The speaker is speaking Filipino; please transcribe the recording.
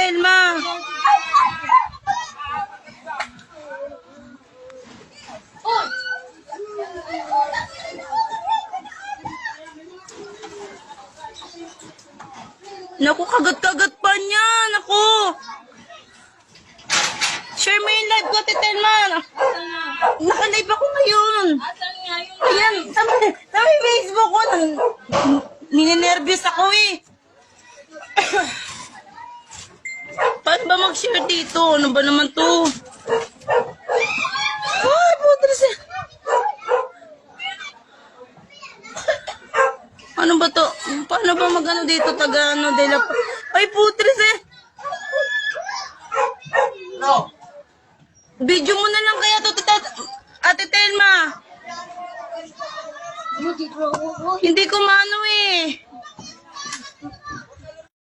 Telma. Naku, kagat-kagat pa niya. Naku. Share mo yung live ko, Telma. Naka-live ako ngayon. Ayan, sa Facebook ko. Ninenervyos ako eh. Paano ba mag-share dito? Ano ba naman to? Ay, putres eh. Ano ba to? Paano ba mag-ano dito? Taga-ano? Ay, putres eh. No. Video mo na lang kaya to, Ate Telma. Hindi ko maano eh.